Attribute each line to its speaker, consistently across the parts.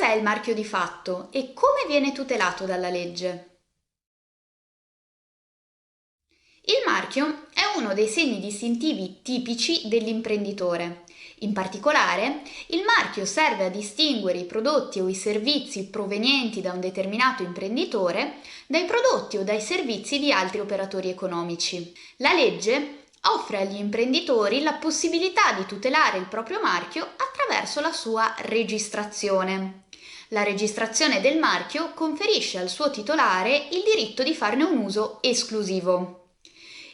Speaker 1: Cos'è il marchio di fatto e come viene tutelato dalla legge? Il marchio è uno dei segni distintivi tipici dell'imprenditore. In particolare, il marchio serve a distinguere i prodotti o i servizi provenienti da un determinato imprenditore dai prodotti o dai servizi di altri operatori economici. La legge offre agli imprenditori la possibilità di tutelare il proprio marchio attraverso la sua registrazione. La registrazione del marchio conferisce al suo titolare il diritto di farne un uso esclusivo.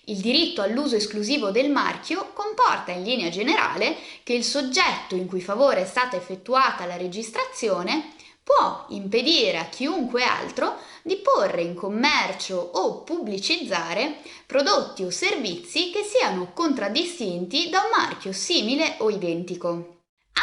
Speaker 1: Il diritto all'uso esclusivo del marchio comporta in linea generale che il soggetto in cui favore è stata effettuata la registrazione può impedire a chiunque altro di porre in commercio o pubblicizzare prodotti o servizi che siano contraddistinti da un marchio simile o identico.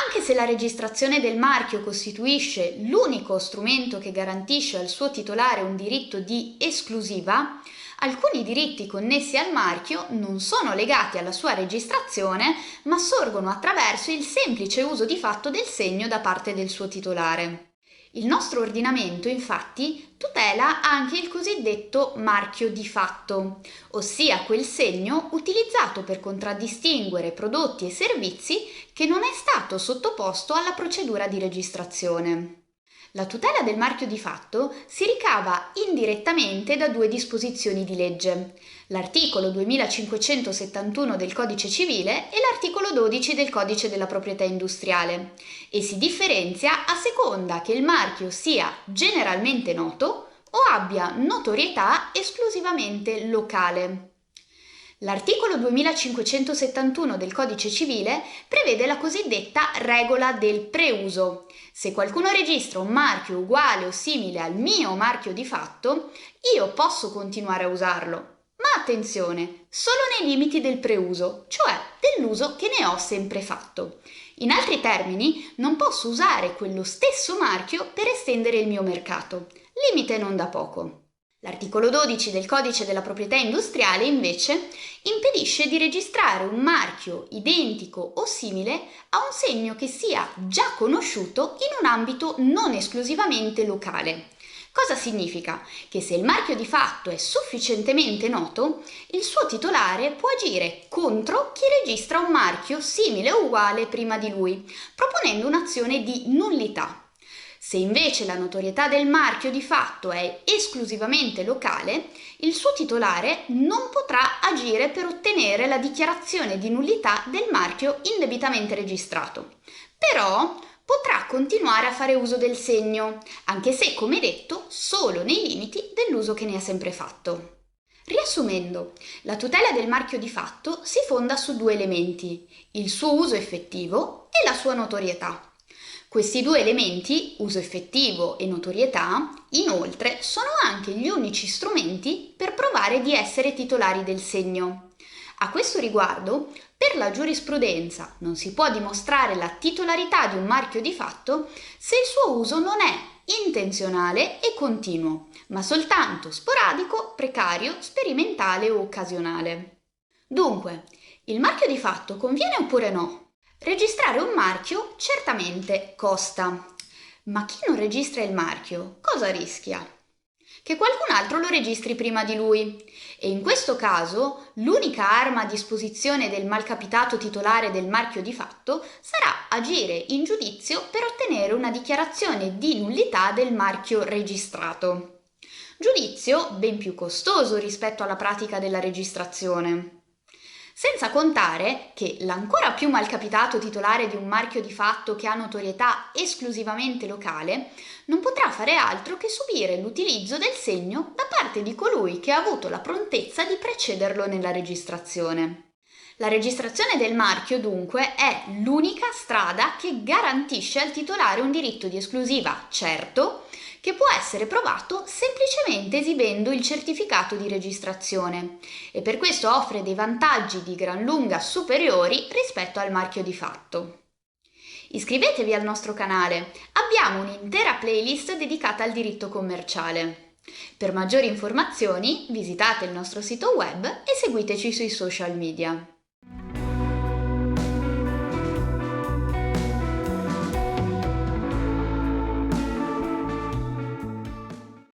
Speaker 1: Anche se la registrazione del marchio costituisce l'unico strumento che garantisce al suo titolare un diritto di esclusiva, alcuni diritti connessi al marchio non sono legati alla sua registrazione, ma sorgono attraverso il semplice uso di fatto del segno da parte del suo titolare. Il nostro ordinamento, infatti, tutela anche il cosiddetto marchio di fatto, ossia quel segno utilizzato per contraddistinguere prodotti e servizi che non è stato sottoposto alla procedura di registrazione. La tutela del marchio di fatto si ricava indirettamente da due disposizioni di legge, l'articolo 2571 del Codice Civile e l'articolo 12 del Codice della Proprietà Industriale, e si differenzia a seconda che il marchio sia generalmente noto o abbia notorietà esclusivamente locale. L'articolo 2571 del Codice Civile prevede la cosiddetta regola del preuso. Se qualcuno registra un marchio uguale o simile al mio marchio di fatto, io posso continuare a usarlo. Ma attenzione, solo nei limiti del preuso, cioè dell'uso che ne ho sempre fatto. In altri termini, non posso usare quello stesso marchio per estendere il mio mercato. Limite non da poco. L'articolo 12 del Codice della Proprietà Industriale, invece, impedisce di registrare un marchio identico o simile a un segno che sia già conosciuto in un ambito non esclusivamente locale. Cosa significa? Che se il marchio di fatto è sufficientemente noto, il suo titolare può agire contro chi registra un marchio simile o uguale prima di lui, proponendo un'azione di nullità. Se invece la notorietà del marchio di fatto è esclusivamente locale, il suo titolare non potrà agire per ottenere la dichiarazione di nullità del marchio indebitamente registrato. Però potrà continuare a fare uso del segno, anche se, come detto, solo nei limiti dell'uso che ne ha sempre fatto. Riassumendo, la tutela del marchio di fatto si fonda su due elementi: il suo uso effettivo e la sua notorietà. Questi due elementi, uso effettivo e notorietà, inoltre sono anche gli unici strumenti per provare di essere titolari del segno. A questo riguardo, per la giurisprudenza non si può dimostrare la titolarità di un marchio di fatto se il suo uso non è intenzionale e continuo, ma soltanto sporadico, precario, sperimentale o occasionale. Dunque, il marchio di fatto conviene oppure no? Registrare un marchio certamente costa, ma chi non registra il marchio cosa rischia? Che qualcun altro lo registri prima di lui, e in questo caso l'unica arma a disposizione del malcapitato titolare del marchio di fatto sarà agire in giudizio per ottenere una dichiarazione di nullità del marchio registrato. Giudizio ben più costoso rispetto alla pratica della registrazione. Senza contare che l'ancora più malcapitato titolare di un marchio di fatto che ha notorietà esclusivamente locale non potrà fare altro che subire l'utilizzo del segno da parte di colui che ha avuto la prontezza di precederlo nella registrazione. La registrazione del marchio, dunque, è l'unica strada che garantisce al titolare un diritto di esclusiva certo, che può essere provato semplicemente esibendo il certificato di registrazione, e per questo offre dei vantaggi di gran lunga superiori rispetto al marchio di fatto. Iscrivetevi al nostro canale, abbiamo un'intera playlist dedicata al diritto commerciale. Per maggiori informazioni visitate il nostro sito web e seguiteci sui social media.